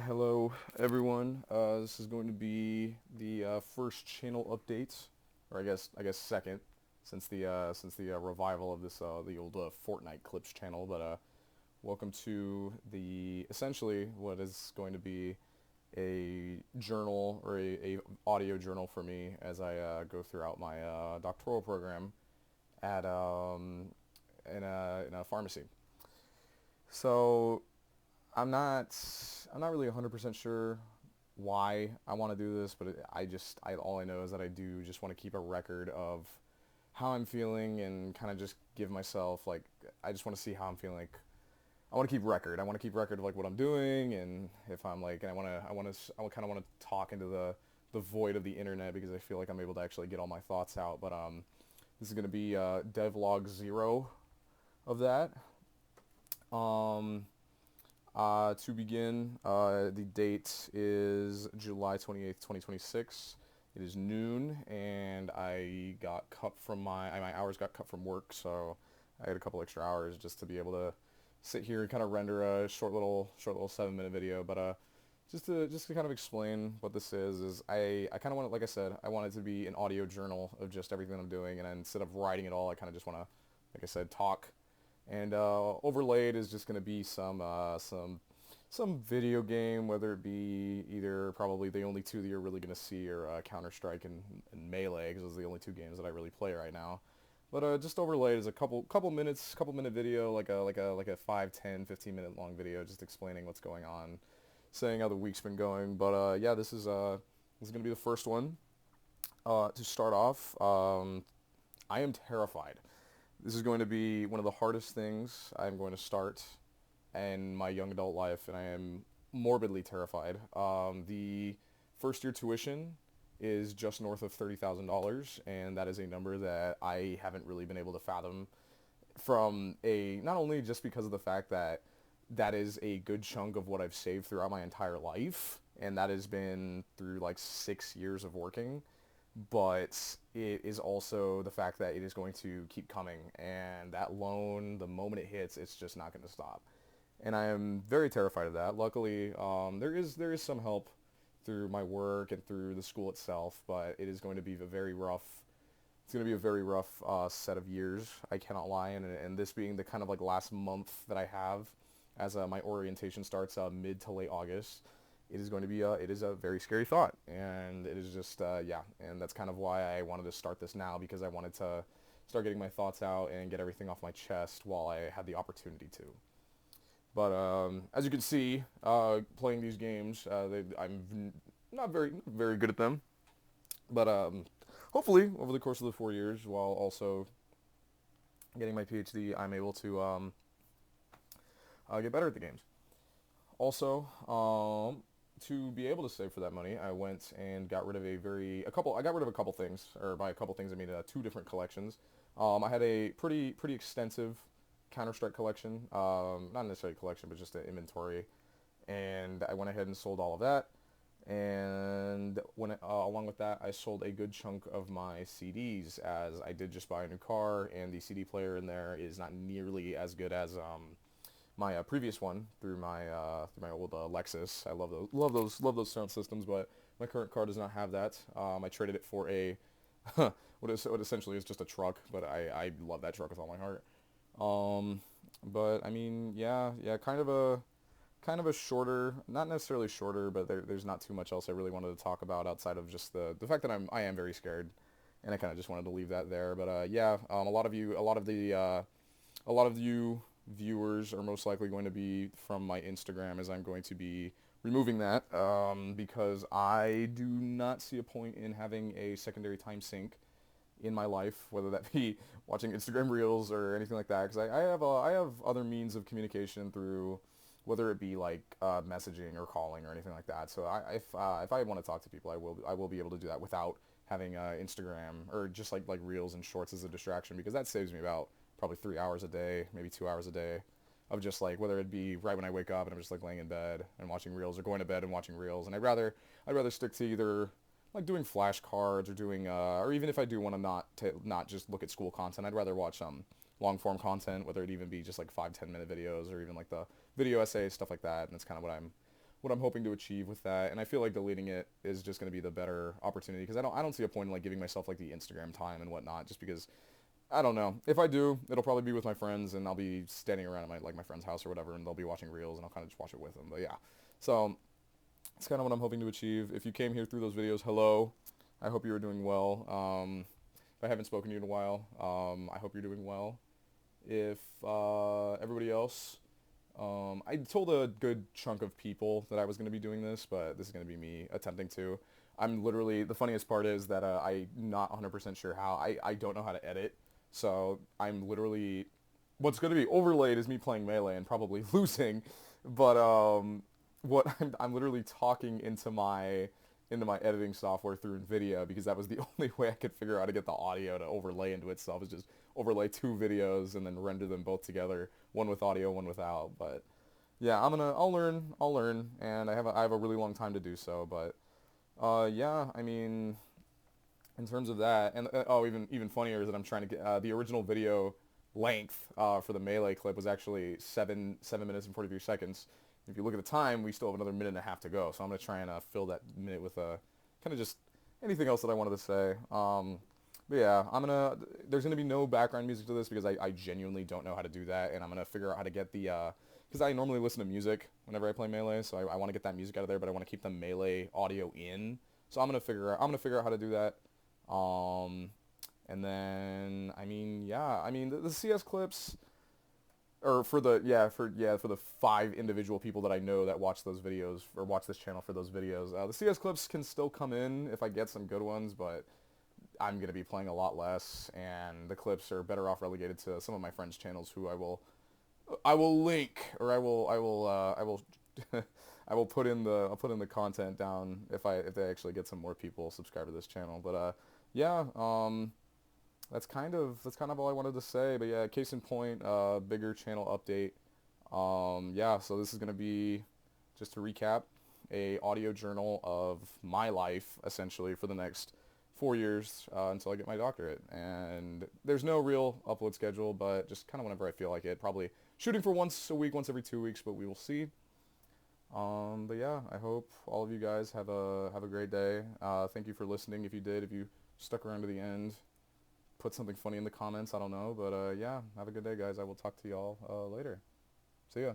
Hello, everyone. This is going to be the first channel update, or I guess second, since the revival of this the old Fortnite clips channel. But welcome to the essentially what is going to be a journal or a audio journal for me as I go throughout my doctoral program at in a pharmacy. So I'm not really 100% sure why I want to do this, but all I know is that I do just want to keep a record of how I'm feeling and kind of just give myself like I just want to see how I'm feeling. Like I want to keep record. I want to keep record of like what I'm doing and if I'm like and I kind of want to talk into the void of the internet because I feel like I'm able to actually get all my thoughts out. But this is gonna be devlog 0 of that. Um, to begin, the date is July 28th, 2026. It is noon, and I got cut from my hours got cut from work, so I had a couple extra hours just to be able to sit here and kind of render a short little 7 minute video. But just to kind of explain what this is I kind of want it, like I said, I want it to be an audio journal of just everything I'm doing, and instead of writing it all, I kind of just want to, like I said, talk and overlaid is just going to be some video game, whether it be either probably the only two that you're really going to see are Counter Strike and Melee, because those are the only two games that I really play right now. But just overlaid is a couple minute video, like a 5, 10, 15 minute long video, just explaining what's going on, saying how the week's been going. But yeah, this is gonna be the first one. To start off, I am terrified. This is going to be one of the hardest things I'm going to start in my young adult life, and I am morbidly terrified. The first year tuition is just north of $30,000, and that is a number that I haven't really been able to fathom from a not only just because of the fact that that is a good chunk of what I've saved throughout my entire life, and that has been through like 6 years of working, but it is also the fact that it is going to keep coming, and that loan, the moment it hits, it's just not going to stop. And I am very terrified of that. Luckily, there is some help through my work and through the school itself, but it is going to be a very rough. It's going to be a very rough set of years. I cannot lie, and this being the kind of like last month that I have, as my orientation starts mid to late August, it is going to be it is a very scary thought, and it is just yeah, and that's kind of why I wanted to start this now, because I wanted to start getting my thoughts out and get everything off my chest while I had the opportunity to. But as you can see, playing these games, I'm not very good at them. But hopefully, over the course of the 4 years, while also getting my PhD, I'm able to get better at the games. Also, to be able to save for that money, I went and got rid of a couple. I got rid of a couple things, or by a couple things, I mean two different collections. I had a pretty extensive Counter Strike collection, not necessarily a collection, but just an inventory, and I went ahead and sold all of that. And along with that, I sold a good chunk of my CDs, as I did just buy a new car, and the CD player in there is not nearly as good as my previous one through my old Lexus. I love those sound systems, but my current car does not have that. I traded it for a what essentially is just a truck, but I love that truck with all my heart. Um, but I mean, yeah, kind of a shorter, not necessarily shorter, but there's not too much else I really wanted to talk about outside of just the fact that I am very scared, and I kind of just wanted to leave that there. But yeah, a lot of you viewers are most likely going to be from my Instagram, as I'm going to be removing that because I do not see a point in having a secondary time sink in my life, whether that be watching Instagram Reels or anything like that, because I have other means of communication through whether it be like messaging or calling or anything like that. So if I want to talk to people, I will be able to do that without having Instagram or just like Reels and Shorts as a distraction, because that saves me about probably 3 hours a day, maybe 2 hours a day, of just like whether it be right when I wake up and I'm just like laying in bed and watching Reels, or going to bed and watching Reels. And I'd rather stick to either like doing flashcards or doing or even if I do want to not just look at school content, I'd rather watch long form content, whether it even be just like 5-10 minute videos or even like the video essays, stuff like that. And that's kind of what I'm hoping to achieve with that. And I feel like deleting it is just going to be the better opportunity because I don't see a point in like giving myself like the Instagram time and whatnot just because I don't know. If I do, it'll probably be with my friends and I'll be standing around at my friend's house or whatever and they'll be watching reels and I'll kind of just watch it with them. But yeah. So it's kind of what I'm hoping to achieve. If you came here through those videos, hello. I hope you are doing well. If I haven't spoken to you in a while, I hope you're doing well. If everybody else, I told a good chunk of people that I was going to be doing this, but this is going to be me attempting to. I'm literally, the funniest part is that I'm not 100% sure how. I don't know how to edit. So I'm literally, what's going to be overlaid is me playing Melee and probably losing. But I'm literally talking into my editing software through NVIDIA because that was the only way I could figure out how to get the audio to overlay into it. So I was just overlay two videos and then render them both together, one with audio, one without. But yeah, I'll learn, and I have a really long time to do so. But yeah, I mean, in terms of that, and oh, even funnier is that I'm trying to get the original video length for the Melee clip was actually 7 minutes and 43 seconds. If you look at the time, we still have another minute and a half to go. So I'm gonna try and fill that minute with kind of just anything else that I wanted to say. But yeah, there's gonna be no background music to this because I genuinely don't know how to do that, and I'm gonna figure out how to get the because I normally listen to music whenever I play Melee, so I want to get that music out of there, but I want to keep the Melee audio in. So I'm gonna figure out how to do that. Um, and then I mean the CS clips or for the 5 individual people that I know that watch those videos or watch this channel for those videos. The CS clips can still come in if I get some good ones, but I'm gonna be playing a lot less, and the clips are better off relegated to some of my friends' channels who I will link or I will I'll put in the content down if they actually get some more people subscribe to this channel. But yeah, that's kind of all I wanted to say. But yeah, case in point, bigger channel update. Yeah, so this is gonna be, just to recap, a audio journal of my life essentially for the next 4 years until I get my doctorate. And there's no real upload schedule, but just kind of whenever I feel like it. Probably shooting for once a week, once every 2 weeks, but we will see. But yeah, I hope all of you guys have a great day. Thank you for listening. If you stuck around to the end, put something funny in the comments. I don't know, but yeah, have a good day, guys. I will talk to y'all later. See ya.